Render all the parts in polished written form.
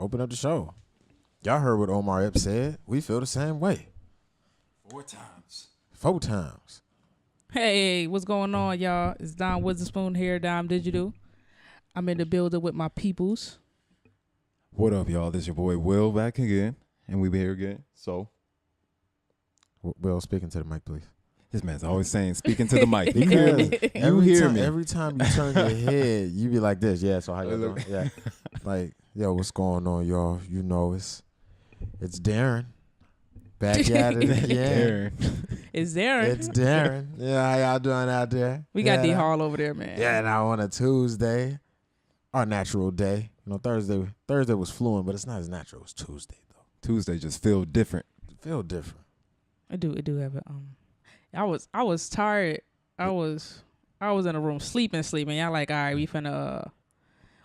open up the show. Y'all heard what Omar Epps said. We feel the same way. 4 times. 4 times. Hey, what's going on, y'all? It's Dyme Witherspoon here, Dyme Digital. I'm in the building with my peoples. What up, y'all? This is your boy Will back again, and we be here again. So, Will, speaking to the mic, please. this man's always saying, speaking to the mic. You hear me? You hear me? Every time you turn your head, you be like this. Yeah, so how you doing? Yeah. Like, yo, what's going on, y'all? You know, it's Darren. Back at it again. It's Darren. It's Darren. Yeah, how y'all doing out there? We got D Hall over there, man. Yeah, now on a Tuesday, our natural day. You know, Thursday was fluent, but it's not as natural as Tuesday though. Tuesday just feel different. Feel different. It do have it. I was tired. I was in a room sleeping. Y'all like, all right, we finna.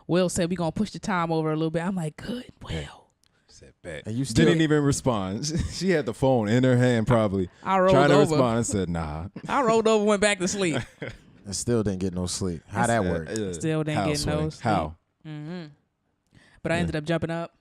Will said we gonna push the time over a little bit. I'm like, good, Will. Said bet. And you still didn't even respond. She had the phone in her hand, probably. I rolled trying to over. respond and said, nah. I rolled over, went back to sleep. and still didn't get no sleep. How that work? Still didn't get no sleep. How? Mm-hmm. But I ended up jumping up.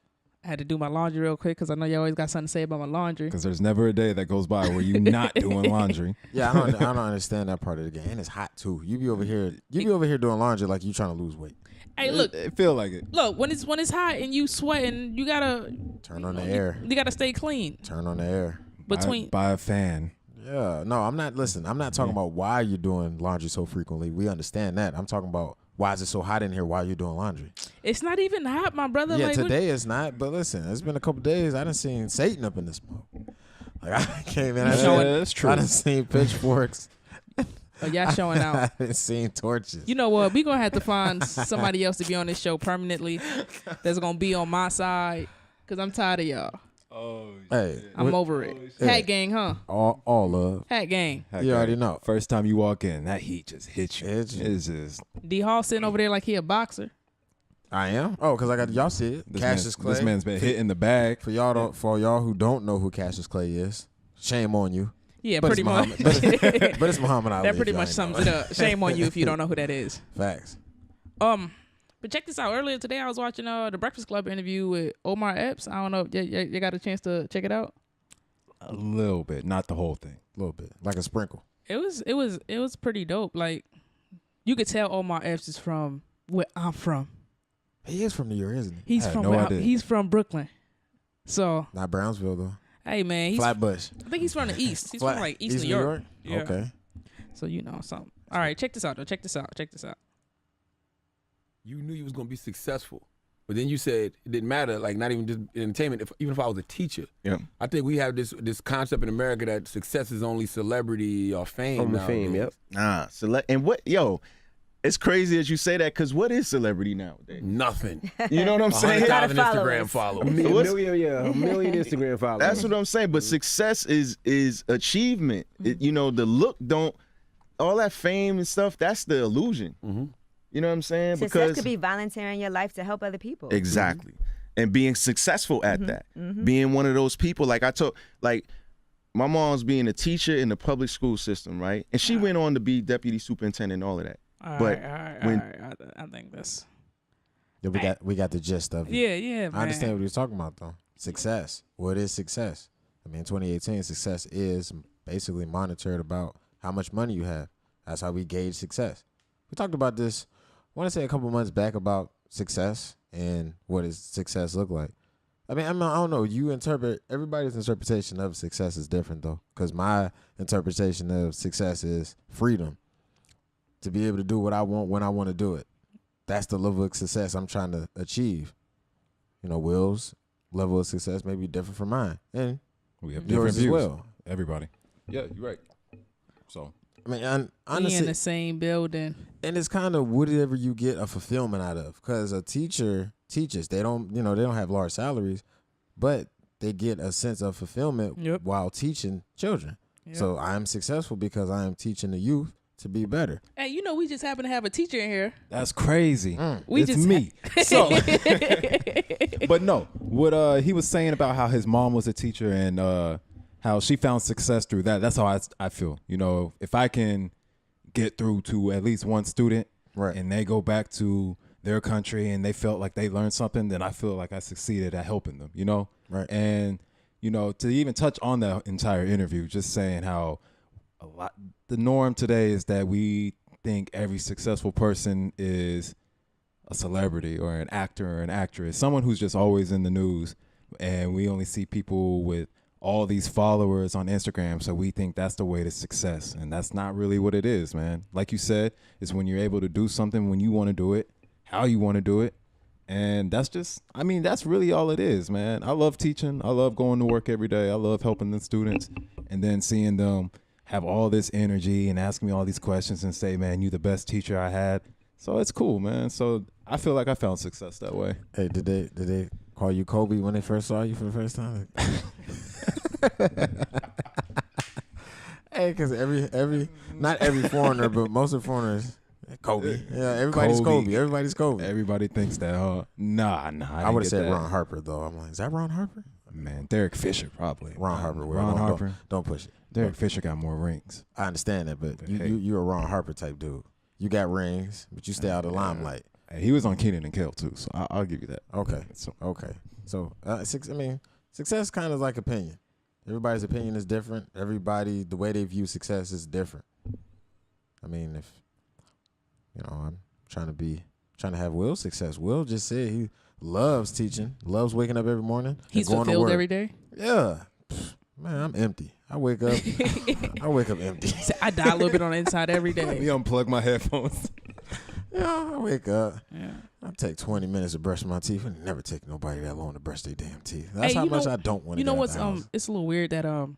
I had to do my laundry real quick because I know you always got something to say about my laundry. Because there's never a day that goes by where you're not doing laundry. Yeah, I don't understand that part of the game. And it's hot too. You be over here doing laundry like you trying to lose weight. Hey, look. It feel like it. Look, when it's hot and you sweating, you gotta turn on the air. You gotta stay clean. Turn on the air. Buy a fan. Yeah. No, I'm not talking about why you're doing laundry so frequently. We understand that. I'm talking about why is it so hot in here while you're doing laundry? It's not even hot, my brother. Yeah, like, today it's not. But listen, it's been a couple days. I done seen Satan up in this smoke. Like I came in. That's true. I done seen pitchforks. Oh, y'all showing out. I done seen torches. You know what? We gonna have to find somebody else to be on this show permanently. That's gonna be on my side because I'm tired of y'all. Oh, hey, I'm over it. Hey. Hat gang, huh? All love. Hat gang. You already know. First time you walk in, that heat just hits you. It's just. D Hall sitting over there like he a boxer. I am. Oh, because I got y'all see it. Cassius Clay. This man's been hitting the bag. For y'all who don't know who Cassius Clay is, shame on you. Yeah, but pretty much. But it's Muhammad Ali. That pretty much sums it up. Shame on you if you don't know who that is. Facts. But check this out. Earlier today, I was watching the Breakfast Club interview with Omar Epps. I don't know if you got a chance to check it out. A little bit, not the whole thing. A little bit, like a sprinkle. It was pretty dope. Like you could tell Omar Epps is from where I'm from. He is from New York, isn't he? He's from Brooklyn. So not Brownsville though. Hey man, he's Flatbush. I think he's from the East. He's from like East New York. Yeah. Okay. So you know something. All right, check this out though. Check this out. You knew you was gonna be successful, but then you said it didn't matter. Like not even just entertainment. Even if I was a teacher, yeah. I think we have this concept in America that success is only celebrity or fame. From fame, yep. And what, it's crazy as you say that because what is celebrity nowadays? Nothing. You know what I'm saying? 100,000 Instagram followers. A million Instagram followers. That's what I'm saying. But success is achievement. Mm-hmm. The look all that fame and stuff. That's the illusion. Mm-hmm. You know what I'm saying? Success could be volunteering your life to help other people. Exactly. Mm-hmm. And being successful at that. Mm-hmm. Being one of those people, like my mom's being a teacher in the public school system, right? And she went on to be deputy superintendent and all of that. All right. I think that's. Yeah, we got the gist of it. Yeah, man. I understand what you're talking about though. Success. What is success? I mean, in 2018, success is basically monitored about how much money you have. That's how we gauge success. We talked about this, I want to say a couple months back about success and what does success look like. I mean, I don't know. Everybody's interpretation of success is different though, because my interpretation of success is freedom. To be able to do what I want when I want to do it. That's the level of success I'm trying to achieve. You know, Will's level of success may be different from mine. And we have yours different views. as well. Everybody. Yeah, you're right. So, I mean, honestly, we in the same building. And it's kind of whatever you get a fulfillment out of. Because a teacher teaches. They don't have large salaries, but they get a sense of fulfillment while teaching children. Yep. So I'm successful because I am teaching the youth to be better. Hey, we just happen to have a teacher in here. That's crazy. It's me. So, but no, what he was saying about how his mom was a teacher and how she found success through that. That's how I feel. If I can get through to at least one student, right, and they go back to their country and they felt like they learned something, then I feel like I succeeded at helping them, you know? Right. And, you know, to even touch on that entire interview, just saying how the norm today is that we think every successful person is a celebrity or an actor or an actress, someone who's just always in the news. And we only see people with all these followers on Instagram, so we think that's the way to success. And that's not really what it is, man. Like you said, it's when you're able to do something when you want to do it, how you want to do it. And that's just, I mean, that's really all it is, man. I love teaching. I love going to work every day. I love helping the students and then seeing them have all this energy and asking me all these questions and say, man, you the best teacher I had. So it's cool, man. So I feel like I found success that way. Hey, did they call you Kobe when they first saw you for the first time? Hey, because not every foreigner, but most of the foreigners, Kobe. Yeah, everybody's Kobe. Everybody's Kobe. Everybody thinks that, huh? Nah. I would have said Ron Harper, though. I'm like, is that Ron Harper? Man, Derek Fisher, probably. Ron Harper. Ron Harper. Don't push it. Derek Fisher got more rings. I understand that, but Hey. you're a Ron Harper type dude. You got rings, but you stay out of the limelight. Hey, he was on Keenan and Kel, too, so I'll give you that. Okay. So, Okay. So, success kind of like opinion. Everybody's opinion is different. Everybody, the way they view success is different. I mean, if, I'm trying to have Will's success. Will just said he loves teaching, loves waking up every morning. He's and going to fulfilled work. every day. Yeah. Man, I'm empty. I wake up empty. I die a little bit on the inside every let me day. unplug my headphones. I wake up. Yeah. I take 20 minutes to brush my teeth. It never take nobody that long to brush their damn teeth. That's Hey, how you much know- I don't want to. You know what's it's a little weird that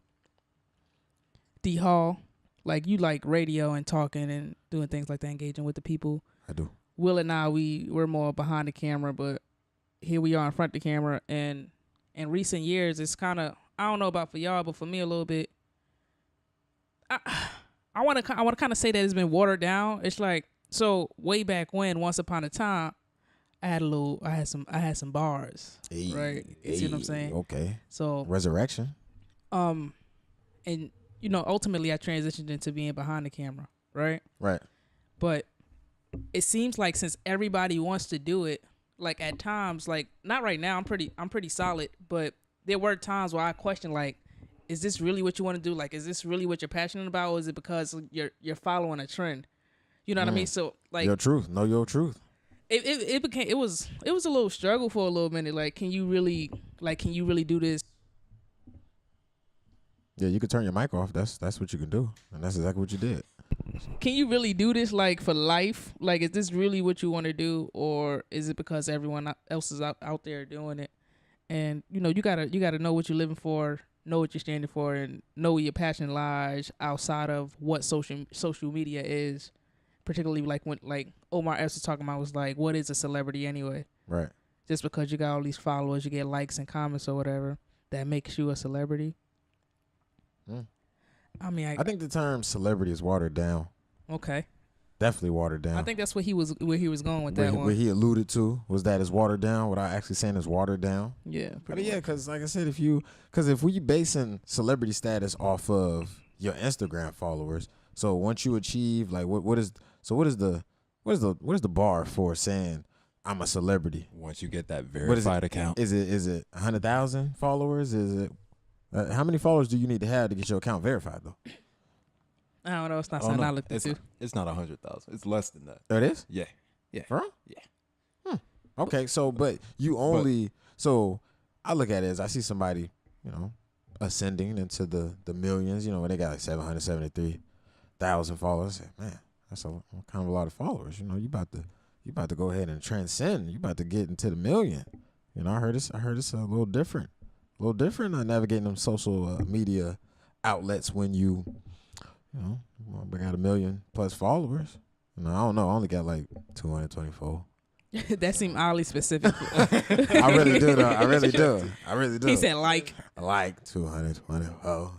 D Hall, like you like radio and talking and doing things like that, engaging with the people. I do. Will and I, we're more behind the camera, but here we are in front of the camera. And in recent years, it's kind of, I don't know about for y'all, but for me a little bit. I want to kind of say that it's been watered down. It's like, so way back when, once upon a time, I had some bars, right? You see what I'm saying? Okay. So Resurrection. and ultimately I transitioned into being behind the camera, right? Right. But it seems like since everybody wants to do it, like at times, like not right now, I'm pretty solid, but there were times where I questioned, like, is this really what you want to do? Like, is this really what you're passionate about, or is it because you're following a trend? You know what I mean? So like Your truth. Know your truth. it was a little struggle for a little minute. Like, can you really do this? Yeah, you could turn your mic off. That's what you can do, and that's exactly what you did. Can you really do this like for life? Like, is this really what you want to do, or is it because everyone else is out there doing it? And you gotta know what you're living for, know what you're standing for, and know where your passion lies outside of what social media is. Particularly like when Omar S was talking about, was like, what is a celebrity anyway? Right. Just because you got all these followers, you get likes and comments or whatever, that makes you a celebrity. Mm. I mean, I think the term celebrity is watered down. okay. Definitely watered down. I think that's where he was going with that what one. he alluded to was that it's watered down. Without actually saying it's watered down. Yeah. I mean, yeah, because like I said, if we basing celebrity status off of your Instagram followers, so once you achieve like what is the bar for saying I'm a celebrity? Once you get that What is it? verified account. Is it 100,000 followers? Is it how many followers do you need to have to get your account verified though? I don't know. It's not Oh, something no, I looked into. it's not 100,000. It's less than that. It is? Yeah. For real? Yeah. Okay, so but you only so I look at it as I see somebody, ascending into the millions, when they got like 773,000 followers. Man, that's kind of a lot of followers. You about to go ahead and transcend. You about to get into the million. I heard it's a little different. Navigating them social media outlets when you got 1 million plus followers. I don't know. I only got like 224. That seemed oddly specific. I really do, though. I really do. He said like. Like 224.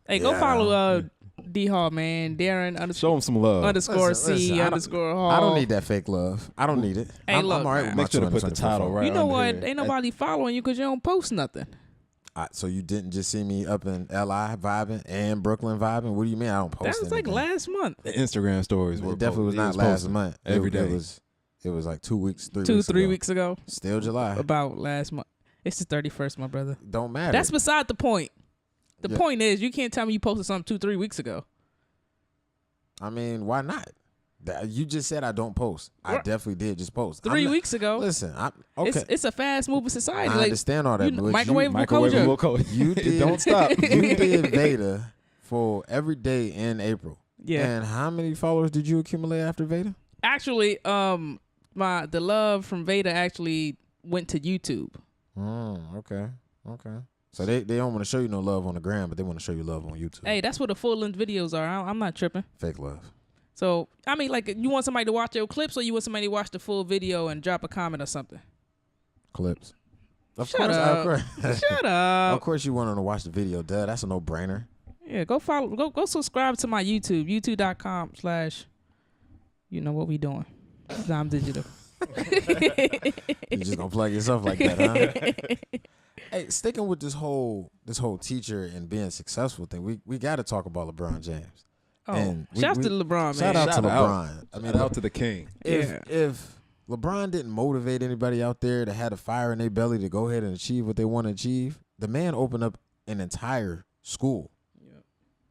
Hey, go Yeah. follow D Hall, man. Darren Show them some love. underscore Listen, C I don't- underscore Hall. I don't need that fake love. I don't need it. Hey, I'm look, all right man. with my Make sure to put the 224 title right You know under what? here. Ain't nobody following you because you don't post nothing. So you didn't just see me up in LI vibing and Brooklyn vibing? What do you mean I don't post That was like anything? last month. The Instagram stories. It definitely was not last month. every day. It It was like 2 weeks, 3 2, weeks 3 ago. weeks ago. Still July. About last month. It's the 31st, my brother. Don't matter. That's beside the point. The Yeah. point is, you can't tell me you posted something 2, 3 weeks ago. I mean, why not? You just said I don't post. I Right. definitely did just post. 3 weeks ago. Listen, okay. It's a fast moving society. I understand all that, but microwavable Microwavable culture. code. you did, Don't stop. you did Veda for every day in April. Yeah. And how many followers did you accumulate after Veda? Actually, the love from Veda actually went to YouTube. Okay. So they don't want to show you no love on the gram, but they want to show you love on YouTube. Hey, that's what the full length videos are. I'm not tripping. Fake love. So I mean, like, you want somebody to watch your clips, or you want somebody to watch the full video and drop a comment or something? Clips. Of Shut course. up. Of course. Shut up. Of course you want them to watch the video, duh. That's a no-brainer. Yeah, go follow. Go subscribe to my YouTube. YouTube.com/ You know what we doing? Dyme Digital. You just gonna plug yourself like that, huh? Hey, sticking with this whole teacher and being successful thing, we got to talk about LeBron James. Oh, And shouts to LeBron, man. Shout out to Shout out. LeBron. I mean, Shout out to the king. if LeBron didn't motivate anybody out there that had a fire in their belly to go ahead and achieve what they want to achieve, the man opened up an entire school.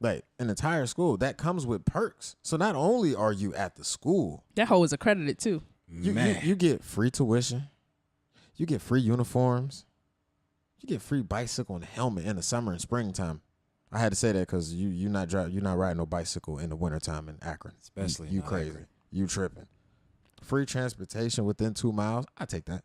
Like an entire school that comes with perks. So not only are you at the school, That hoe is accredited too. you get free tuition, you get free uniforms, you get free bicycle and helmet in the summer and springtime. I had to say that because you're not riding no bicycle in the wintertime in Akron. Especially you in crazy. Akron. You tripping. Free transportation within 2 miles. I take that.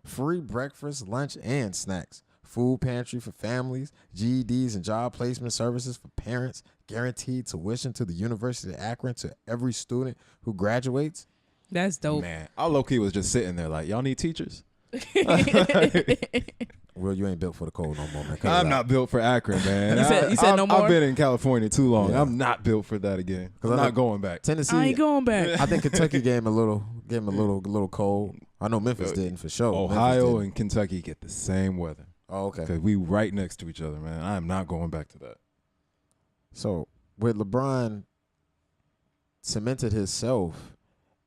Free breakfast, lunch, and snacks. Food pantry for families, GEDs and job placement services for parents, guaranteed tuition to the University of Akron to every student who graduates. That's dope. Man, I low-key was just sitting there like, y'all need teachers? Well, you ain't built for the cold no more, man. Cut it I'm out. not built for Akron, man. You said no more? I've been in California too long. Yeah. I'm not built for that again. I'm I not think going back. Tennessee. I ain't going back. I think Kentucky gave him a little cold. I know Memphis didn't for sure. Ohio Memphis didn't. and Kentucky get the same weather. Oh, okay. Because we right next to each other, man. I am not going back to that. So with LeBron cemented himself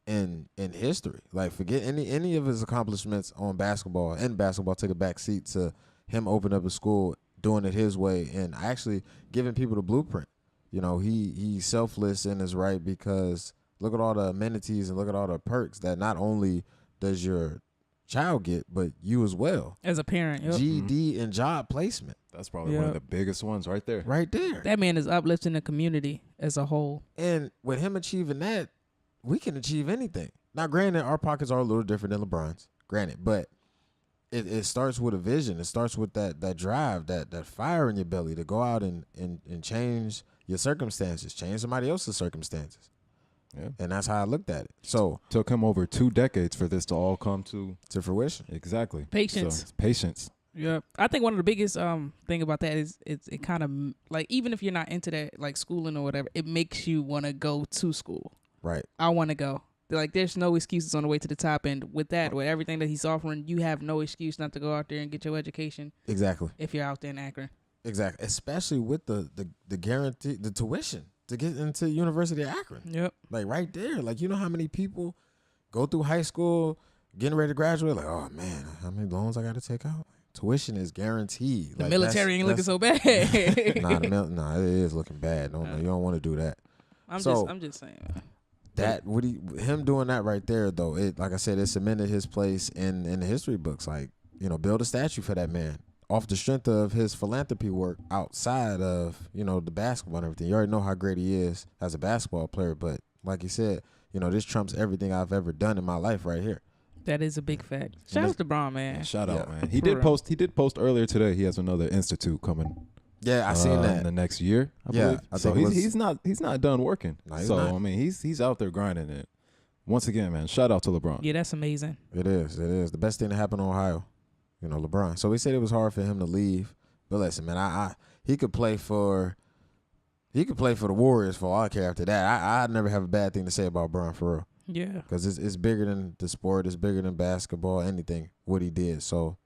in history. Like forget any of his accomplishments on basketball and basketball take a back seat to him opening up a school, doing it his way, and actually giving people the blueprint. You know, he's selfless in his right because look at all the amenities and look at all the perks that not only does your child get, but you as well. As a parent, yep. GED and job placement. That's probably one of the biggest ones right there. Right there. That man is uplifting the community as a whole. And with him achieving that, we can achieve anything. Now, granted, our pockets are a little different than LeBron's. Granted, but it starts with a vision. It starts with that drive, that fire in your belly to go out and change your circumstances, change somebody else's circumstances. Yeah. And that's how I looked at it. So Took him over 2 decades for this to all come to fruition. exactly. Patience. So, it's patience. Yeah, I think one of the biggest thing about that is it kind of like, even if you're not into that like schooling or whatever, it makes you want to go to school. Right. I want to go. Like, there's no excuses on the way to the top, and with that, with everything that he's offering, you have no excuse not to go out there and get your education. Exactly. If you're out there in Akron. Exactly. Especially with the guarantee, the tuition to get into University of Akron. Yep. Like right there. Like, you know how many people go through high school, getting ready to graduate, like, oh man, how many loans I got to take out? Tuition is guaranteed. The Like, military ain't looking so bad. Nah, it is looking bad. No, you don't want to do that. I'm just saying. Him doing that right there though, it, like I said, it cemented his place in the history books. Like, you know, build a statue for that man off the strength of his philanthropy work outside of, you know, the basketball and everything. You already know how great he is as a basketball player, but like you said, you know, this trumps everything I've ever done in my life right here. That is a big fact. Shout out to LeBron, man. Yeah, shout out, Yeah. man. He did post earlier today. He has another institute coming. Yeah, I seen that. In the next year, I Yeah, believe. I So think he's not done working. No, he's so not. I mean, he's out there grinding it. Once again, man, shout out to LeBron. Yeah, that's amazing. It is the best thing to happen in Ohio. You know, LeBron. So we said it was hard for him to leave, but listen, man, he could play for the Warriors for all I care after that. I'd never have a bad thing to say about LeBron for real. Yeah. Because it's bigger than the sport. It's bigger than basketball, anything, what he did. So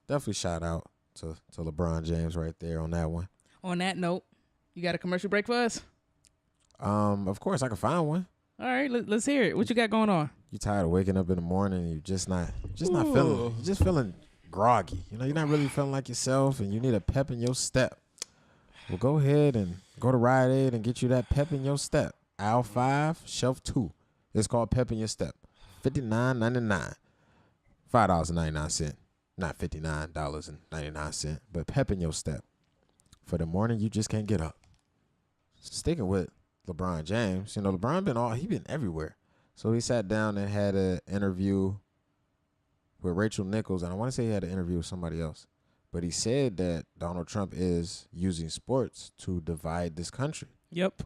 definitely shout out to LeBron James right there on that one. On that note, you got a commercial break for us? Of course, I can find one. All right, let's hear it. What you got going on? you tired of waking up in the morning and you're just not feeling groggy. You know, you're not really feeling like yourself and you need a pep in your step. Well, go ahead and go to Rite Aid and get you that pep in your step. Aisle 5, shelf 2. It's called Pep in Your Step. $59.99. $5.99. Not $59.99, but pep in your step. For the morning you just can't get up. Sticking with LeBron James, you know, LeBron he been everywhere. So he sat down and had an interview with Rachel Nichols, and I want to say he had an interview with somebody else. But he said that Donald Trump is using sports to divide this country. Yep.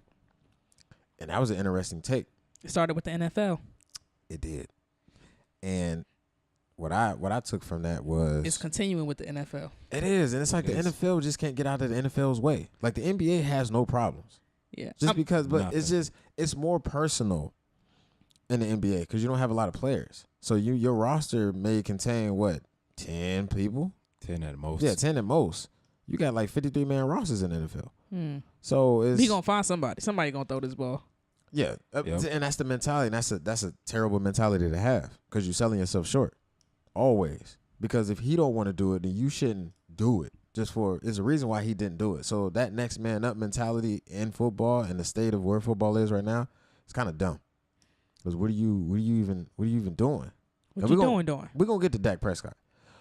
And that was an interesting take. It started with the NFL. It did. And what I took from that was It's continuing with the NFL. it is, and it's like the NFL just can't get out of the NFL's way. Like the NBA has no problems. Yeah. Just because, but Nothing. it's more personal in the NBA because you don't have a lot of players. So your roster may contain what, 10 people? 10 at most. Yeah, 10 at most. You got like 53-man rosters in the NFL. So it's He gonna find somebody. Somebody gonna throw this ball. yeah, Yep. and that's the mentality. And that's a terrible mentality to have because you're selling yourself short always. Because if he don't want to do it, then you shouldn't do it. It's a reason why he didn't do it. So that next man up mentality in football and the state of where football is right now, it's kind of dumb. Because what are you even doing? What you doing? We're gonna get to Dak Prescott.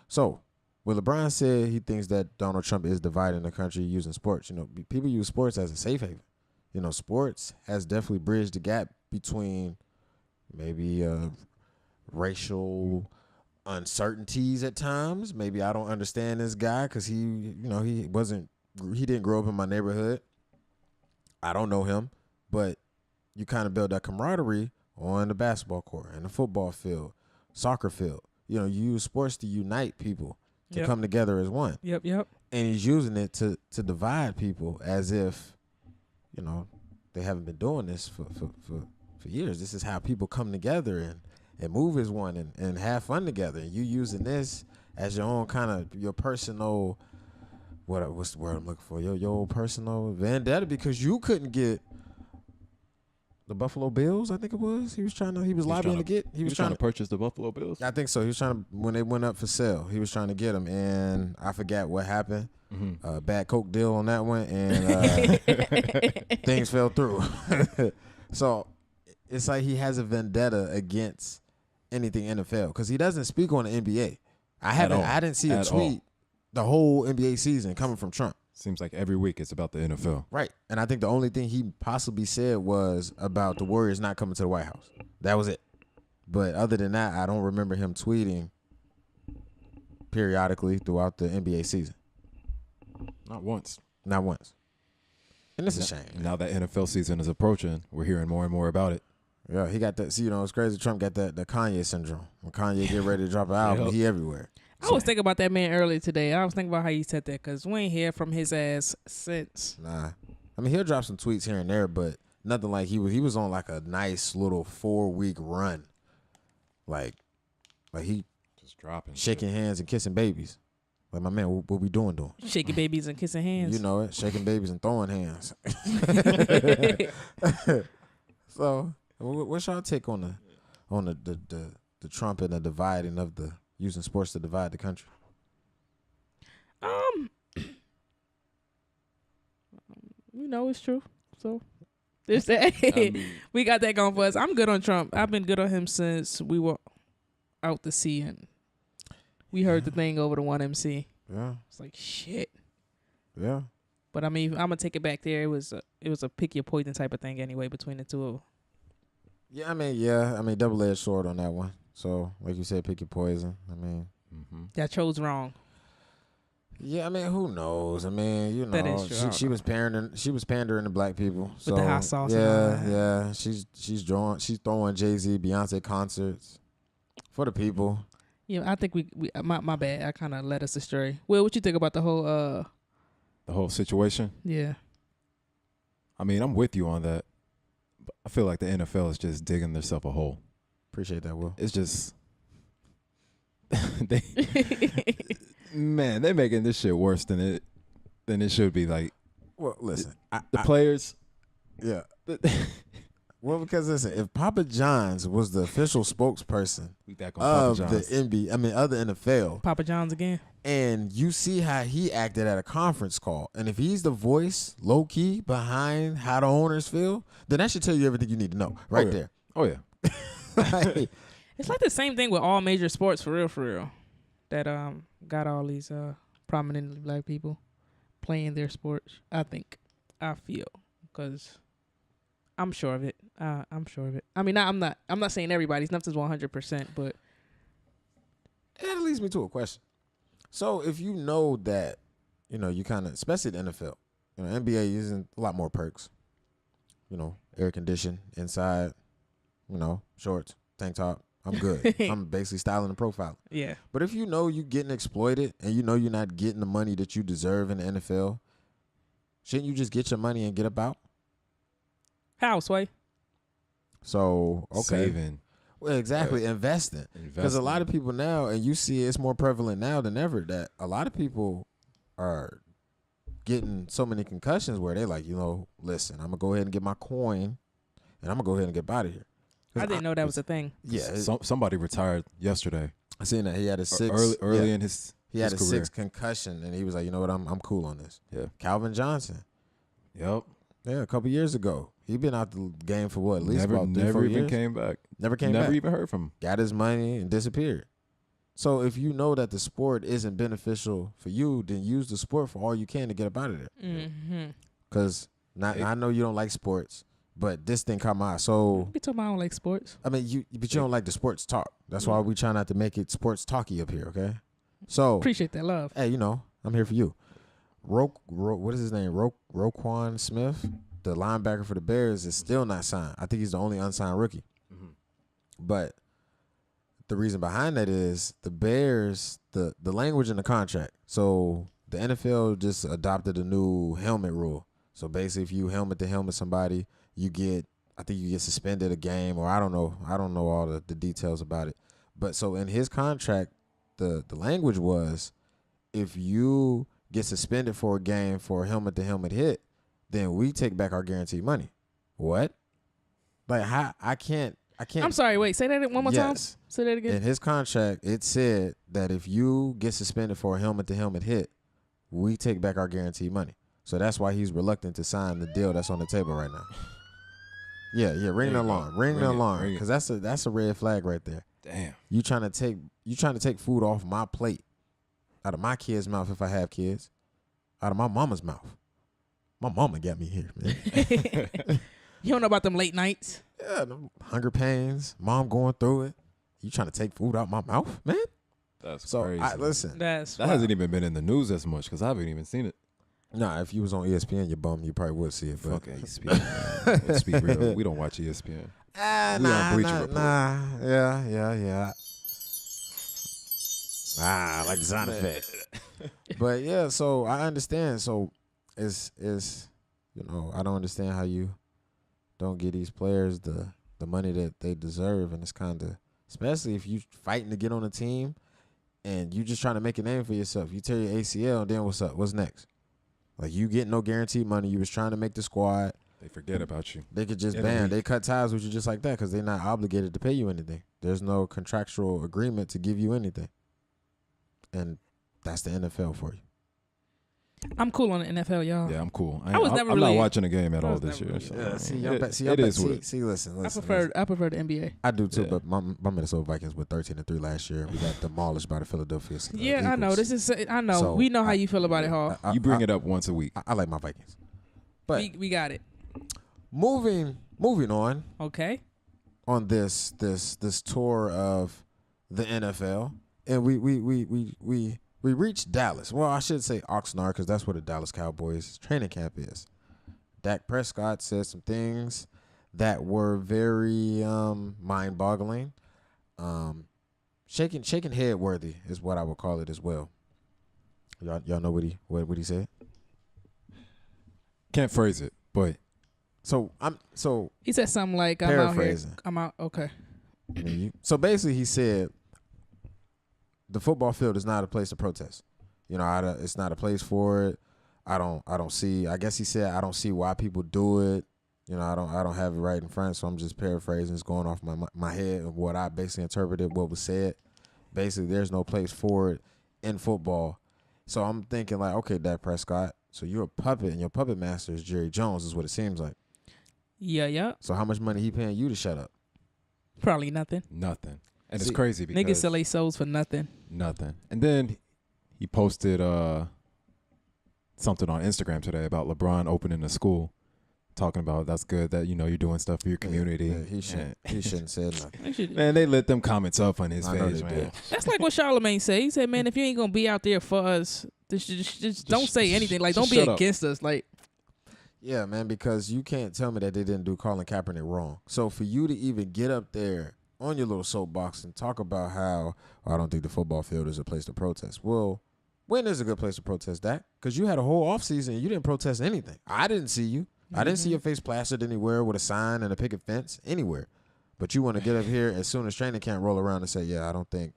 So when LeBron said he thinks that Donald Trump is dividing the country using sports, you know, people use sports as a safe haven. You know, sports has definitely bridged the gap between maybe racial uncertainties at times. Maybe I don't understand this guy because he didn't grow up in my neighborhood. I don't know him, but you kind of build that camaraderie on the basketball court and the football field, soccer field. You know, you use sports to unite people to come together as one. Yep. And he's using it to divide people as if, you know, they haven't been doing this for years. This is how people come together and move as one and have fun together. And you using this as your own kind of your personal, what's the word I'm looking for? Your personal vendetta because you couldn't get the Buffalo Bills, I think it was. He was lobbying to get. He was trying to purchase the Buffalo Bills. I think so. He was trying to, when they went up for sale, he was trying to get them. And I forgot what happened. Bad Coke deal on that one. And things fell through. So it's like he has a vendetta against anything NFL because he doesn't speak on the NBA. I didn't see a tweet the whole NBA season coming from Trump. Seems like every week it's about the NFL. Right. And I think the only thing he possibly said was about the Warriors not coming to the White House. That was it. But other than that, I don't remember him tweeting periodically throughout the NBA season. Not once. Not once. And it's a shame. Now that NFL season is approaching, we're hearing more and more about it. Yeah, he got that. See, you know, it's crazy. Trump got the Kanye syndrome. When Kanye get ready to drop an album, he everywhere. I was thinking about that man earlier today. I was thinking about how you said that because we ain't hear from his ass since. Nah. I mean, he'll drop some tweets here and there, but nothing like he was on like a nice little 4-week run. Like he Just dropping. shaking hands and kissing babies. Like, my man, what we doing? Shaking babies and kissing hands. You know it. Shaking babies and throwing hands. So, what's y'all take on the Trump and the dividing of the using sports to divide the country? You know it's true. So there's that. We got that going for us. I'm good on Trump. I've been good on him since we were out to sea and we heard the thing over the 1MC. Yeah. It's like shit. Yeah. But I mean, I'm gonna take it back there. It was a pick your poison type of thing anyway between the two of them. Yeah, I mean, double-edged sword on that one. So, like you said, pick your poison. I mean, That chose wrong. yeah, I mean, who knows? I mean, you know, That is true. I don't she was pandering to black people. With the hot sauce and Yeah, all that. yeah. She's throwing Jay-Z, Beyonce concerts for the people. Yeah, I think we my bad. I kind of led us astray. Will, what you think about the whole situation? Yeah. I mean, I'm with you on that. But I feel like the NFL is just digging themselves a hole. Appreciate that, Will. It's just they're making this shit worse than it should be. Like, Well, listen, the players, yeah, Well, because listen, if Papa John's was the official spokesperson We back on Papa of the John's. of the NFL, Papa John's again. and you see how he acted at a conference call, and if he's the voice, low key, behind how the owners feel, then that should tell you everything you need to know right yeah. there. Oh yeah. Like, It's like the same thing with all major sports for real. That got all these prominent black people playing their sports. I feel, because I'm sure of it. I'm sure of it. I mean, I'm not saying everybody's nothing's 100%, but that leads me to a question. So if you know that, you kind of, especially the NFL, NBA using a lot more perks, air conditioned inside, shorts, tank top. I'm good. I'm basically styling and profiling. yeah. But if you know you're getting exploited and you know you're not getting the money that you deserve in the NFL, shouldn't you just get your money and get about? How, Sway? So, okay. Saving. Well, exactly. Investing. Because a lot of people now, and you see it's more prevalent now than ever, that a lot of people are getting so many concussions where they're like, listen, I'm going to go ahead and get my coin and I'm going to go ahead and get out of here. I didn't know that was a thing. Yeah. Somebody retired yesterday. I seen that. He had a six. Early in his He had a career. 6 concussion, and he was like, you know what, I'm cool on this. Yeah. Calvin Johnson. Yep. Yeah, a couple years ago. He been out the game for what, at least Never, about 3-4 never even years? came back. Never came back. Never even heard from him. Got his money and disappeared. So if you know that the sport isn't beneficial for you, then use the sport for all you can to get up out of there. Mm-hmm. Because I know you don't like sports, but this thing caught my eye. So, We talking about I don't like sports. I mean, you don't like the sports talk. That's why we try not to make it sports talky up here, okay? So, Appreciate that love. hey, I'm here for you. What is his name? Roquan Smith, the linebacker for the Bears, is still not signed. I think he's the only unsigned rookie. Mm-hmm. But the reason behind that is the Bears, the language in the contract. So the NFL just adopted a new helmet rule. So basically, if you helmet to helmet somebody, you get suspended a game, or I don't know all the details about it. But so in his contract, the language was, if you get suspended for a game for a helmet to helmet hit, then we take back our guaranteed money. What? Like, how? I can't. I'm sorry, wait, say that one more time. Yes. Say that again. In his contract, it said that if you get suspended for a helmet to helmet hit, we take back our guaranteed money. So that's why he's reluctant to sign the deal that's on the table right now. Yeah, ring the alarm. Ring the alarm. Because that's a red flag right there. Damn. You trying to take food off my plate, out of my kids' mouth if I have kids, out of my mama's mouth. My mama got me here, man. You don't know about them late nights? Yeah, them hunger pains, mom going through it. You trying to take food out my mouth, man? That's So crazy. listen. That's That hasn't even been in the news as much because I haven't even seen it. Nah, if you was on ESPN, you bum, you probably would see it. But Fuck ESPN. Let's be real. We don't watch ESPN. We on Bleacher Report. Yeah. I like the sound effect. But yeah, so I understand. So it's I don't understand how you don't give these players the money that they deserve, and it's kind of, especially if you fighting to get on a team and you just trying to make a name for yourself. You tear your ACL, and then what's up? What's next? Like, you get no guaranteed money. You was trying to make the squad. They forget about you. They could just In a ban. week. They cut ties with you just like that because they're not obligated to pay you anything. There's no contractual agreement to give you anything. And that's the NFL for you. I'm cool on the NFL, y'all. Yeah, I'm cool. I was never I'm really- not watching a game at I all was this never year. really- So, Yeah, I see, mean, y'all it- bet, it is what see, listen. I prefer the NBA. I do too, Yeah. but my Minnesota Vikings were 13-3 last year. We got demolished by the Philadelphia Yeah, I know. Eagles. I know. So, we know how you feel about it, Hall. I- You bring I- it up once a week. I like my Vikings. But We got it. moving on Okay. on this tour of the NFL, and we reached Dallas. Well, I should say Oxnard because that's where the Dallas Cowboys training camp is. Dak Prescott said some things that were very mind-boggling, shaking head worthy is what I would call it as well. Y'all know what he said? Can't phrase it, but So He said something like, "I'm out here. Paraphrasing. I'm out." Okay. So basically, he said the football field is not a place to protest. It's not a place for it. I don't see. I guess he said I don't see why people do it. You know, I don't have it right in front, so I'm just paraphrasing. It's going off my head of what I basically interpreted what was said. Basically, there's no place for it in football. So I'm thinking like, okay, Dak Prescott, so you're a puppet, and your puppet master is Jerry Jones, is what it seems like. Yeah. So how much money he paying you to shut up? Probably nothing. Nothing. And See, it's crazy because Niggas sell their souls for nothing. nothing. And then he posted something on Instagram today about LeBron opening a school, talking about that's good that you're doing stuff for your community. Yeah, he shouldn't say nothing. Man, they lit them comments up on his I know page, they man. did. That's like what Charlamagne said. He said, "Man, if you ain't gonna be out there for us, just don't say anything. Like, don't be shut up. against us. Like, Yeah, man, because you can't tell me that they didn't do Colin Kaepernick wrong. So for you to even get up there on your little soapbox and talk about how I don't think the football field is a place to protest. Well, when is a good place to protest that? Because you had a whole offseason and you didn't protest anything. I didn't see you. I didn't see your face plastered anywhere with a sign and a picket fence anywhere. But you want to get up here as soon as training camp roll around and say, yeah, I don't think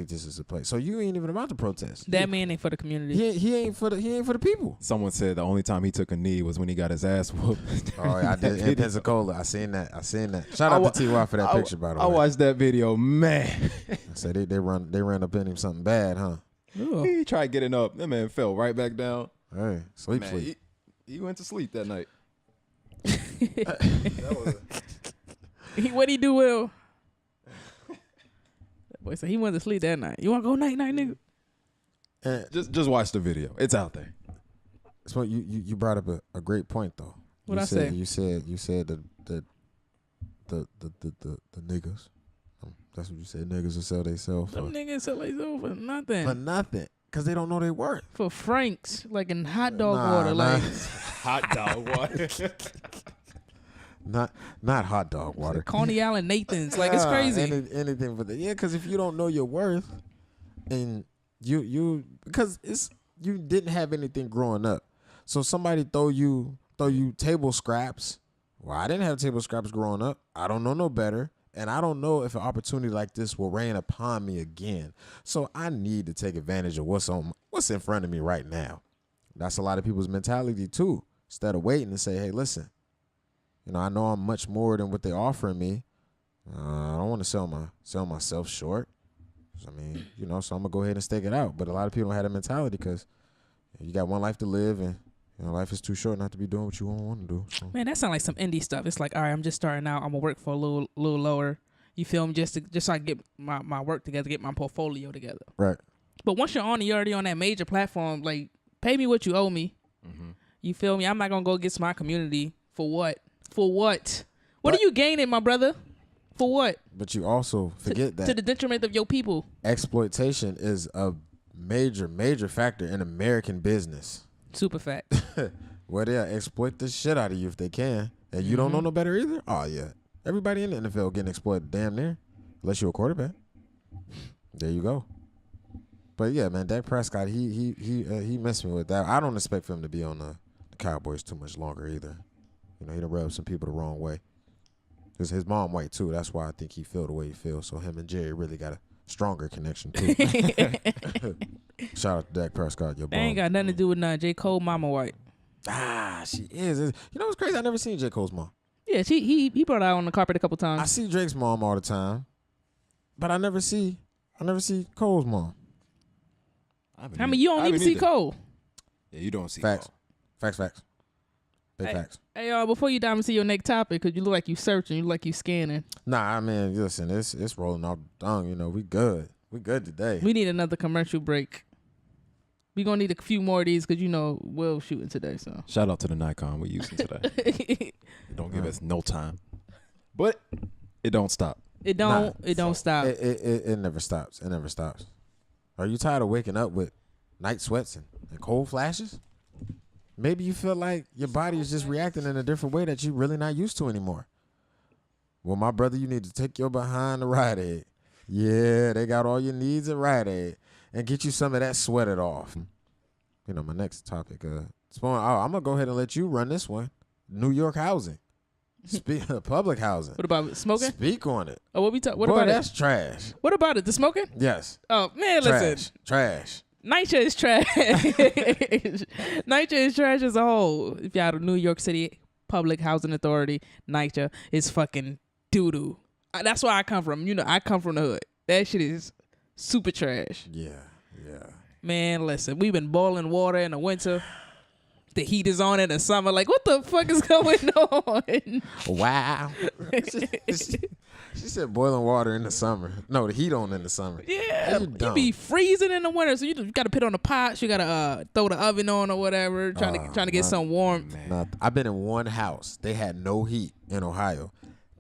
this is the place. So you ain't even about to protest. that man ain't for the community." He ain't for the people. Someone said the only time he took a knee was when he got his ass whooped. Oh, yeah, I did in Pensacola. I seen that. Shout out to T.Y. for that picture, by the way. I watched that video, man. I said they ran up in him something bad, huh? Ooh. He tried getting up. That man fell right back down. Hey, sleep. Man, he went to sleep that night. What'd he do, Will? That boy said he went to sleep that night. You want to go night, nigga? And Just watch the video. It's out there. so you brought up a great point though. What'd I say? say? You said the niggas. That's what you said. Niggas will sell themselves Them niggas sell themselves for nothing. for nothing because they don't know their worth. For Franks, like in hot dog Nah, water. nah. Like, Hot dog water. Not hot dog water. Coney Island Nathan's. Like, it's crazy. Anything for the because if you don't know your worth, and you because you didn't have anything growing up, so somebody throw you table scraps. Well, I didn't have table scraps growing up. I don't know no better, and I don't know if an opportunity like this will rain upon me again. So I need to take advantage of what's in front of me right now. That's a lot of people's mentality too. Instead of waiting to say, hey, listen. I know I'm much more than what they're offering me. I don't want to sell myself short. I mean, so I'm gonna go ahead and stake it out. But a lot of people don't have that mentality because you got one life to live, and life is too short not to be doing what you want to do. So. Man, that sounds like some indie stuff. It's like, all right, I'm just starting out. I'm gonna work for a little lower. You feel me? Just so I can get my work together, get my portfolio together. Right. But once you're already on that major platform. Like, pay me what you owe me. Mm-hmm. You feel me? I'm not gonna go against my community for what? For what? What are you gaining, my brother? For what? But you also forget that To the detriment of your people. exploitation is a major factor in American business. Super fact. Where they'll exploit the shit out of you if they can. And you don't know no better either? Oh, yeah. Everybody in the NFL getting exploited damn near. Unless you're a quarterback. There you go. But, yeah, man, Dak Prescott, he messed me with that. I don't expect for him to be on the Cowboys too much longer either. He done rubbed some people the wrong way. Because his mom white, too. That's why I think he feel the way he feels. So him and Jerry really got a stronger connection, too. Shout out to Dak Prescott, your They ain't mom. got nothing to do with nothing. J. Cole mama white. She is. You know what's crazy? I never seen J. Cole's mom. Yeah, he brought her out on the carpet a couple times. I see Drake's mom all the time. But I never see Cole's mom. I mean, you don't even see Cole. Yeah, you don't see Facts. Cole. Facts. Big facts. Hey, before you dive into your next topic, because you look like you searching, you look like you scanning. Nah, I mean, listen, it's rolling off the tongue. We good. We good today. We need another commercial break. We gonna need a few more of these because Will's shooting today. So Shout out to the Nikon we're using today. It don't give us no time, but it don't stop. it don't stop. It never stops. It never stops. Are you tired of waking up with night sweats and cold flashes? Maybe you feel like your body is just reacting in a different way that you're really not used to anymore. Well, my brother, you need to take your behind to Rite Aid. Yeah, they got all your needs at Rite Aid and get you some of that sweated off. My next topic. I'm going to go ahead and let you run this one. New York housing. Public housing. What about smoking? Speak on it. Oh, what Boy, about that's it? trash. What about it? The smoking? Yes. Oh man, listen. Trash. NYCHA is trash. NYCHA is trash as a whole. If y'all out of New York City Public Housing Authority, NYCHA, is fucking doo-doo. That's where I come from. You know, I come from the hood. That shit is super trash. Yeah. Man, listen, we've been boiling water in the winter. The heat is on in the summer. Like, what the fuck is going on? Wow. She said boiling water in the summer. No, the heat on in the summer. Yeah, You you dumb. be freezing in the winter, so you got to put on the pots. You got to throw the oven on or whatever, trying to get some warmth. Nah, I've been in one house. They had no heat in Ohio.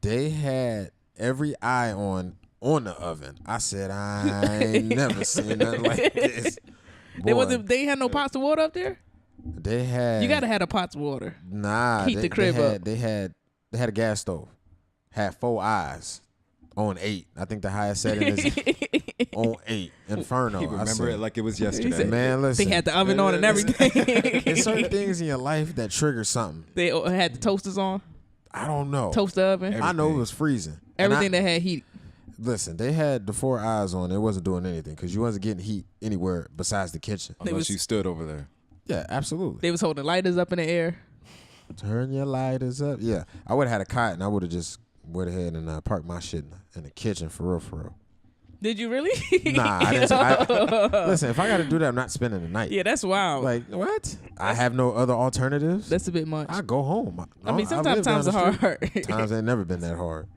They had every eye on the oven. I said, I ain't never seen nothing like this. Boy, They had no pots of water up there. they had. You gotta have the pots of water. Nah, Heat the crib up. They had a gas stove. Had 4 eyes on 8. I think the highest setting is on 8. Inferno. He I remember said, it like it was yesterday. man, listen. They had the oven on and everything. There's certain things in your life that trigger something. They had the toasters on, I don't know. toaster oven, I know it was freezing. And everything that had heat. Listen, they had the 4 eyes on. It wasn't doing anything because you wasn't getting heat anywhere besides the kitchen. Unless you stood over there. Yeah, absolutely. They was holding lighters up in the air. Turn your lighters up. Yeah, I would have had a cot and I would have just went ahead and parked my shit in the kitchen for real. Did you really? Nah, I didn't. Listen, if I got to do that, I'm not spending the night. Yeah, that's wild. Like what? I have no other alternatives. That's a bit much. I go home. I mean, live sometimes down times the are street. hard. Times ain't never been that hard.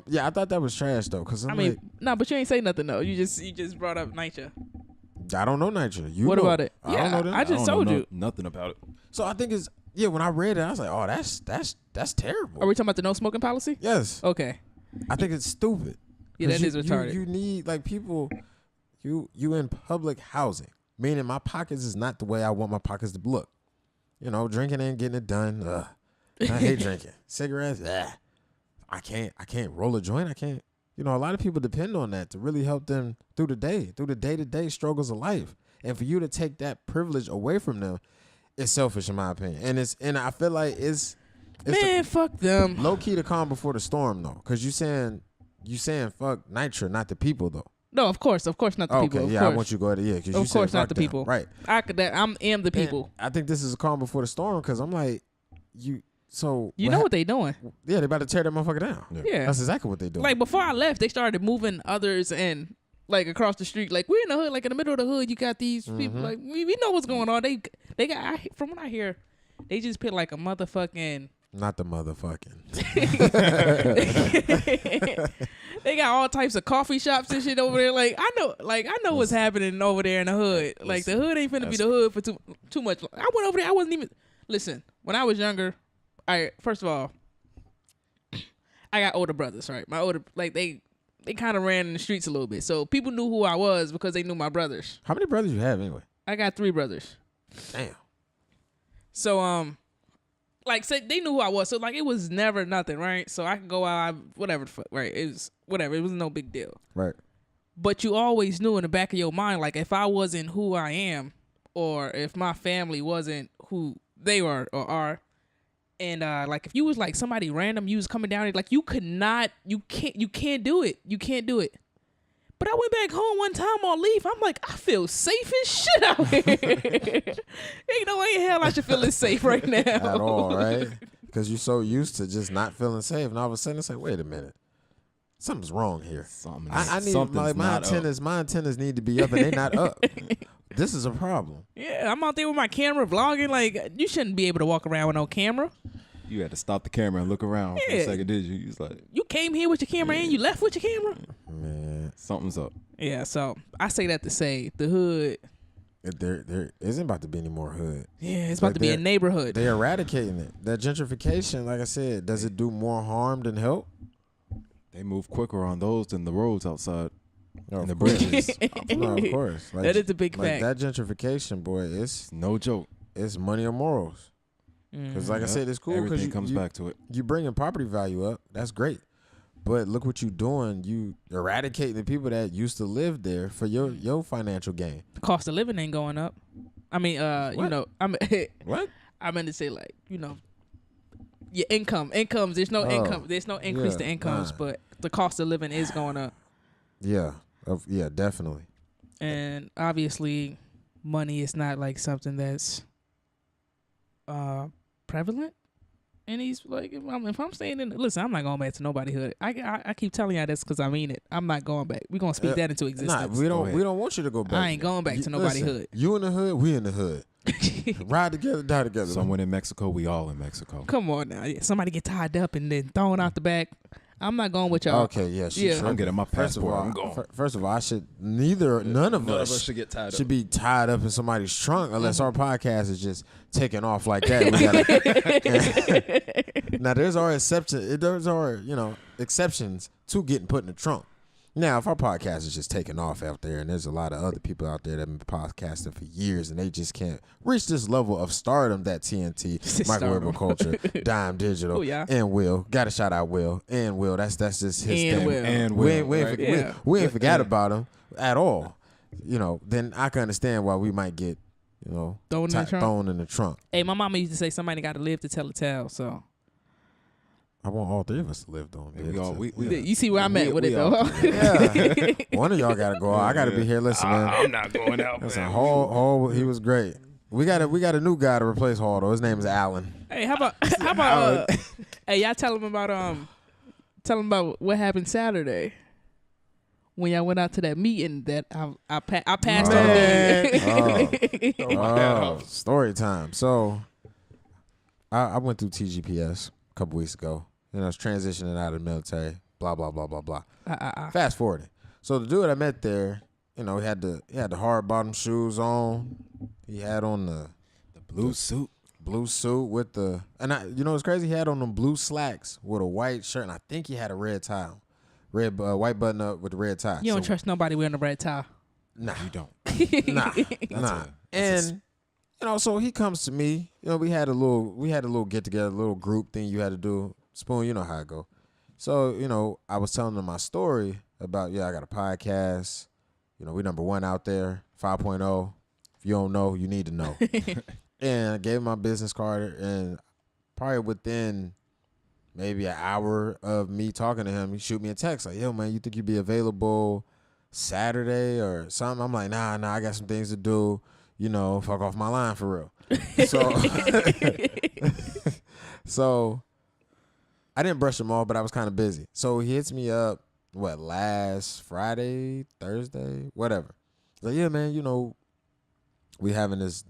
Yeah, I thought that was trash though, cause I mean, no, but you ain't say nothing though. You just brought up NYCHA. I don't know Nitro. You What know. about it? I Yeah, don't know that. I just told you. Nothing about it. So I think it's when I read it, I was like, oh, that's terrible. Are we talking about the no smoking policy? Yes, Okay. I think it's stupid. Yeah, that 'Cause is retarded. You need like people. You in public housing, meaning my pockets is not the way I want my pockets to look. You know, drinking and getting it done. I hate drinking. Cigarettes. I can't roll a joint. I can't. You know, a lot of people depend on that to really help them through the day-to-day struggles of life. And for you to take that privilege away from them, it's selfish in my opinion. And I feel like it's Man, fuck them. low key to calm before the storm though, because you saying fuck Nitro, not the people though. No, of course not the people. Okay, Of yeah, course. I want you to go ahead. Yeah, because you Of said course not fuck the them. people. Right. I am the people. And I think this is a calm before the storm because I'm like, you know what they doing? Yeah, they about to tear that motherfucker down. Yeah. That's exactly what they doing. Like before I left, they started moving others in, like across the street. Like we're in the hood, like in the middle of the hood. You got these people. Like we know what's going on. They got from what I hear, they just put like a motherfucking. Not the motherfucking. They got all types of coffee shops and shit over there. Like I know what's happening over there in the hood. Like the hood ain't finna be the hood for too much. I went over there. I wasn't even listen. When I was younger, first of all, I got older brothers. Right, my older they kind of ran in the streets a little bit, so people knew who I was because they knew my brothers. How many brothers you have anyway? I got 3 brothers. Damn. So like say they knew who I was, so like it was never nothing, right? So I could go out, whatever the fuck, right? It was whatever. It was no big deal. Right. But you always knew in the back of your mind, like if I wasn't who I am, or if my family wasn't who they were or are, and like if you was like somebody random, you was coming down here, like you can't do it. You can't do it. But I went back home one time on leave. I'm like, I feel safe as shit out here. Ain't no way in hell I should feel this safe right now. At all, right? Because you're so used to just not feeling safe, and all of a sudden it's like, wait a minute, something's wrong here. I need like my antennas need to be up, and they not up. This is a problem. Yeah, I'm out there with my camera vlogging. Like, you shouldn't be able to walk around with no camera. You had to stop the camera and look around for a second, did you? You was like, you came here with your camera and you left with your camera? Man, something's up. Yeah, so I say that to say the hood. There isn't about to be any more hood. Yeah, it's about to be a neighborhood. They're eradicating it. That gentrification, like I said, does it do more harm than help? They move quicker on those than the roads outside. No, and the of course. bridges. No, of course. Like, that is a big fact. That gentrification, boy, it's no joke. It's money or morals. Because like I said, it's cool because everything comes back to it. You bringing property value up. That's great. But look what you doing. You eradicating the people that used to live there for your financial gain. The cost of living ain't going up. I mean, you know, what? I meant to say, like, you know, your incomes. There's no income. There's no increase to incomes, but the cost of living is going up. Yeah. Yeah, definitely. And obviously, money is not like something that's prevalent. And he's like, if I'm staying in, listen, I'm not going back to nobody hood. I keep telling y'all this because I mean it. I'm not going back. We're gonna speak that into existence. Nah, we don't want you to go back. I ain't going back to nobody hood. You in the hood, we in the hood. Ride together, die together. Someone in Mexico, we all in Mexico. Come on now, somebody get tied up and then thrown out the back. I'm not going with y'all. Okay, yeah, I'm getting my passport. I'm going. First of all, I should none of us should get tied up. Should be tied up in somebody's trunk unless our podcast is just taking off like that. Now there's our exception. There's our exceptions to getting put in the trunk. Now, if our podcast is just taking off out there, and there's a lot of other people out there that have been podcasting for years, and they just can't reach this level of stardom that TNT, Microwave Culture, Dyme Digital, and Will. Got to shout out Will. And Will, that's just his thing. And Will. We ain't forgot about him at all. Then I can understand why we might get, thrown in the trunk. Hey, my mama used to say somebody got to live to tell a tale, so. I want all three of us to live though. You see where I'm at with it though. Yeah. One of y'all gotta go out. I gotta be here listening. I'm not going out. Listen, Hall, he was great. We got a new guy to replace Hall though. His name is Alan. Hey, how about hey, y'all tell him about what happened Saturday when y'all went out to that meeting that I passed on. Story time. So I went through TGPS a couple weeks ago. I was transitioning out of the military, blah, blah, blah, blah, blah. Fast forwarding. So the dude I met there, he had the hard bottom shoes on. He had on the blue suit. Blue suit with what's crazy? He had on them blue slacks with a white shirt, and I think he had a red tie on. White button up with the red tie. You don't trust nobody wearing a red tie. Nah. You don't. Nah. So he comes to me. We had a little get together, a little group thing you had to do. Spoon, you know how it go. So, I was telling him my story about, I got a podcast. We number 1 out there, 5.0. If you don't know, you need to know. And I gave him my business card, and probably within maybe an hour of me talking to him, he shoot me a text like, yo, man, you think you'd be available Saturday or something? I'm like, nah, I got some things to do. Fuck off my line for real. So I didn't brush him off, but I was kind of busy. So he hits me up, last Friday, Thursday, whatever. Like, yeah, man, we having this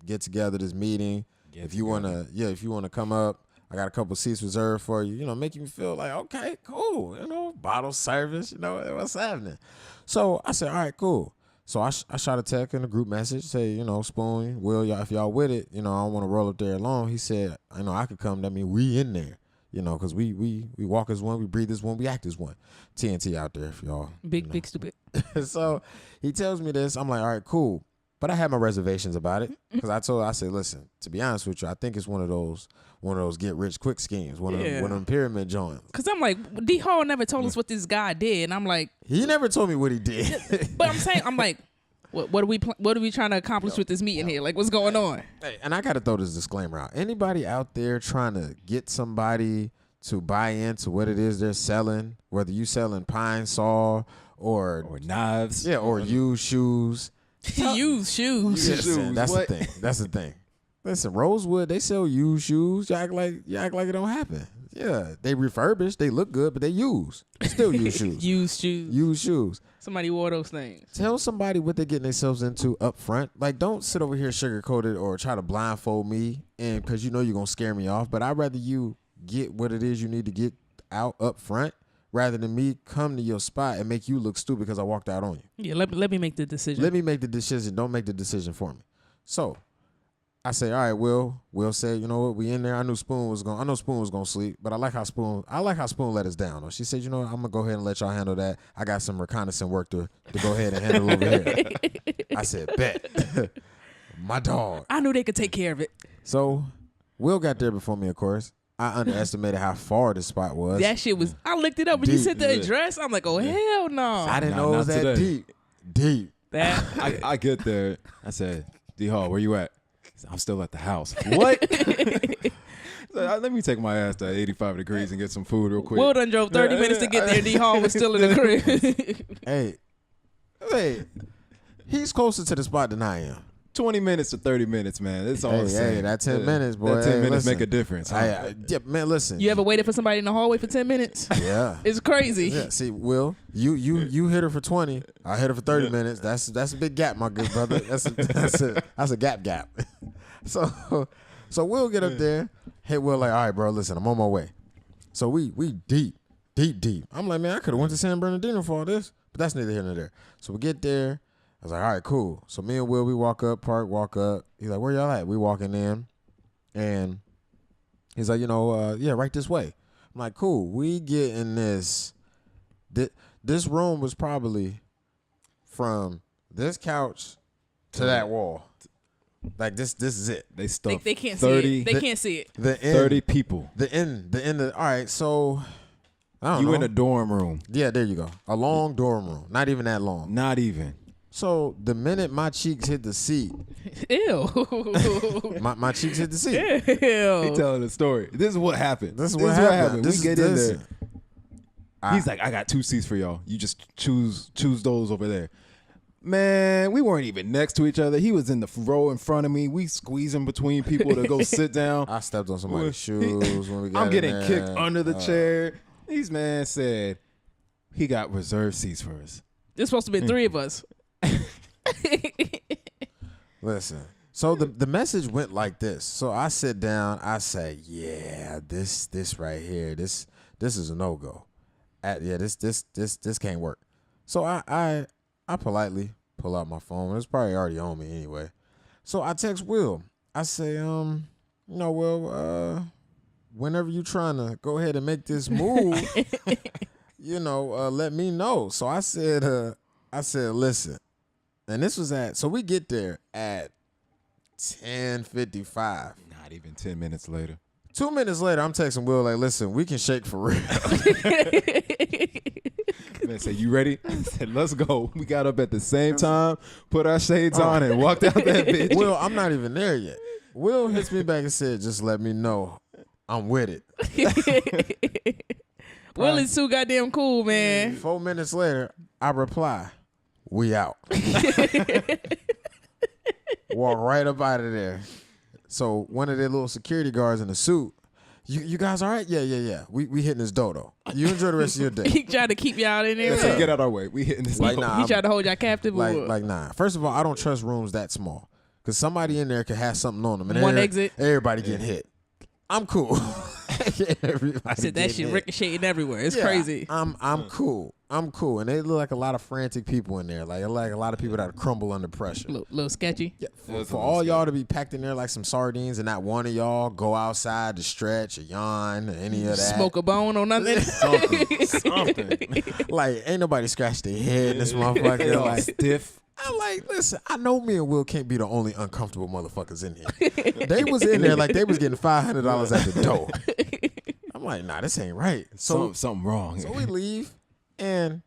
get together, this meeting. If you wanna come up, I got a couple seats reserved for you. Make you feel like, okay, cool. Bottle service. What's happening? So I said, all right, cool. So I shot a text in a group message, say, Spoon, Will, y'all, if y'all with it, I don't want to roll up there alone. He said, I could come. That mean we in there, because we walk as one, we breathe as one, we act as one. TNT out there if y'all. Big stupid. So he tells me this. I'm like, all right, cool. But I had my reservations about it because I said, listen, to be honest with you, I think it's one of those get rich quick schemes, one of them pyramid joints. Because I'm like, D Hall never told us what this guy did, and I'm like, he never told me what he did. But I'm like, what are we trying to accomplish with this meeting here? Like, what's going on? Hey, and I got to throw this disclaimer out. Anybody out there trying to get somebody to buy into what it is they're selling, whether you selling pine saw or knives, or used shoes. Used shoes. Listen, that's the thing. That's the thing. Listen, Rosewood, they sell used shoes. You act like it don't happen. Yeah, they refurbished. They look good, but they used. Still used shoes. Used shoes. Somebody wore those things. Tell somebody what they're getting themselves into up front. Like, don't sit over here sugarcoated or try to blindfold me, and because you're gonna scare me off. But I'd rather you get what it is you need to get out up front, rather than me come to your spot and make you look stupid because I walked out on you. Yeah, let me make the decision. Let me make the decision. Don't make the decision for me. So I say, all right, Will said, you know what, we in there. I know Spoon was gonna sleep, but I like how Spoon let us down. She said, I'm gonna go ahead and let y'all handle that. I got some reconnaissance work to go ahead and handle over here. I said, bet. My dog. I knew they could take care of it. So Will got there before me, of course. I underestimated how far the spot was. That shit was, I looked it up when you said the address. I'm like, oh, hell no. I didn't know it was that deep. That I get there. I said, D Hall, where you at? I'm still at the house. What? So, let me take my ass to 85 degrees and get some food real quick. Will done drove 30 minutes to get there. D Hall was still in the crib. Hey, he's closer to the spot than I am. 20 minutes to 30 minutes, man. It's all Hey, the same. hey, that 10 minutes, boy. That 10 Hey, minutes listen. make a difference. Huh? Yeah, man, listen. You ever waited for somebody in the hallway for 10 minutes? Yeah. It's crazy. Yeah, see, Will, you hit her for 20. I hit her for 30 minutes. That's a big gap, my good brother. That's a gap. So Will get up there. Hey, Will, like, all right, bro, listen, I'm on my way. So we deep. I'm like, man, I could have went to San Bernardino for all this, but that's neither here nor there. So we get there. I was like, all right, cool. So me and Will, we walk up. He's like, where y'all at? We walking in, and he's like, yeah, right this way. I'm like, cool. We get in this. This room was probably from this couch to that wall. Like this is it. They stuffed They can't 30, see it. They can't see it. The end, 30 people. The end of, all right, so I don't You know. in a dorm room. Yeah, there you go. A long dorm room. Not even that long. Not even. So the minute my cheeks hit the seat, Ew. my cheeks hit the seat. He Ew. telling the story. This is what happened. This is what happened. We get in there. I- He's like, I got 2 seats for y'all. You just choose those over there. Man, we weren't even next to each other. He was in the row in front of me. We squeezing between people to go sit down. I stepped on somebody's shoes when we got I'm in getting there. kicked under the chair. These man said he got reserved seats for us. There's supposed to be 3 of us. Listen. So the message went like this. So I sit down. I say, yeah, this right here, this is a no-go. This can't work. So I politely pull out my phone. It's probably already on me anyway. So I text Will. I say, Will, whenever you trying to go ahead and make this move, let me know. So I said, listen. And this was so we get there at 10:55. Not even 10 minutes later. 2 minutes later, I'm texting Will like, listen, we can shake for real. Man said, you ready? I said, let's go. We got up at the same time, put our shades on, and walked out that bitch. Will, I'm not even there yet. Will hits me back and said, just let me know. I'm with it. Will is too goddamn cool, man. 4 minutes later, I reply, we out. Walk right up out of there. So one of their little security guards in a suit, you guys all right? Yeah. We hitting this dodo. You enjoy the rest of your day. He tried to keep y'all in there. Let's say, get out our way. We hitting this. Like, door. nah, He tried to hold y'all captive. or what? Like nah. First of all, I don't trust rooms that small. Because somebody in there could have something on them. And One exit. Everybody getting hit. I'm cool. Everybody Said that getting shit hit. ricocheting everywhere. It's Yeah, crazy. I'm cool. And they look like a lot of frantic people in there. Like a lot of people that crumble under pressure. Little sketchy. Yeah, for all y'all to be packed in there like some sardines and not one of y'all go outside to stretch or yawn or any of that. Smoke a bone or nothing. Something. Like ain't nobody scratched their head in this motherfucker. All Like stiff. I'm like, listen, I know me and Will can't be the only uncomfortable motherfuckers in here. They was in there like they was getting $500 at the door. I'm like, nah, this ain't right. So Something wrong. So we leave, and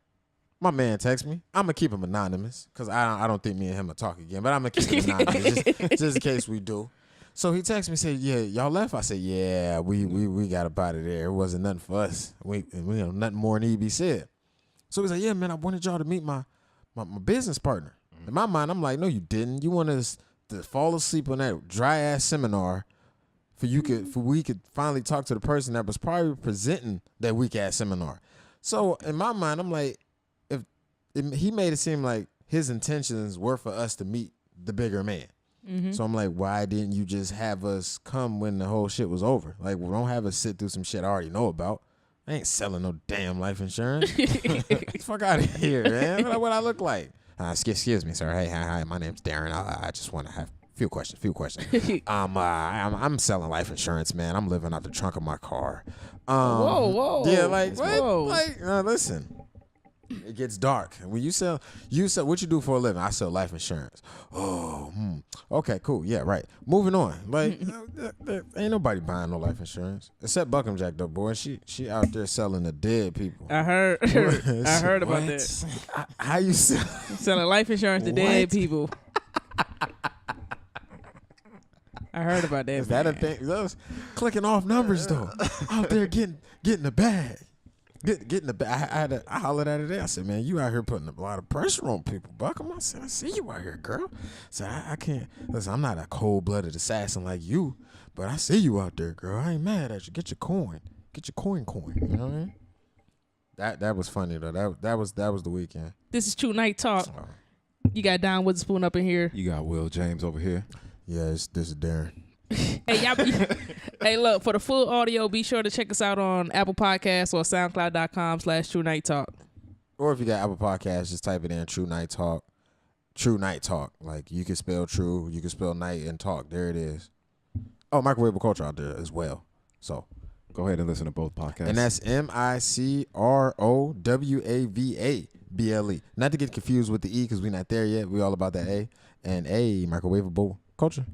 my man texts me. I'm gonna keep him anonymous because I don't think me and him will talk again. But I'm gonna keep him anonymous just in case we do. So he texts me, said, "Yeah, y'all left." I said, "Yeah, we got up out of there. It wasn't nothing for us. We nothing more need to be said." So he's like, "Yeah, man, I wanted y'all to meet my business partner." In my mind, I'm like, "No, you didn't. You wanted us to fall asleep on that dry ass seminar." We could finally talk to the person that was probably presenting that weak ass seminar. So in my mind, I'm like, he made it seem like his intentions were for us to meet the bigger man. Mm-hmm. So I'm like, why didn't you just have us come when the whole shit was over? Like, don't have us sit through some shit I already know about. I ain't selling no damn life insurance. Get the fuck out of here, man. What I look like? Excuse me, sir. Hey, hi, my name's Darren. I just want to have few questions. I'm selling life insurance, man. I'm living out the trunk of my car. Whoa. Yeah, like what? Whoa. Like, listen. It gets dark. When you sell what you do for a living? I sell life insurance. Oh, okay, cool. Yeah, right. Moving on. Like, ain't nobody buying no life insurance except Buckham Jack, though, boy. She out there selling the dead people. I heard about What? that. How you sell? Selling life insurance to dead What? people. I heard about that. Is that a thing? Those clicking off numbers though. Out there getting the bag. Get in the back. I hollered at her there. I said, man, you out here putting a lot of pressure on people, Buckham. I said, I see you out here, girl. I said, I can't. Listen, I'm not a cold-blooded assassin like you, but I see you out there, girl. I ain't mad at you. Get your coin. Get your coin. You know what I mean? That was funny, though. That was the weekend. This is True Night Talk. You got Dyme Witherspoon up in here. You got Will James over here. Yeah, this is Darren. Hey, hey, look, for the full audio, be sure to check us out on Apple Podcasts or SoundCloud.com/True Night Talk. Or if you got Apple Podcasts, just type it in True Night Talk. True Night Talk. Like, you can spell true, you can spell night and talk. There it is. Oh, Microwave Culture out there as well. So go ahead and listen to both podcasts. And that's MICROWAVABLE. Not to get confused with the E because we're not there yet. We all about that A. And A, Microwave Culture.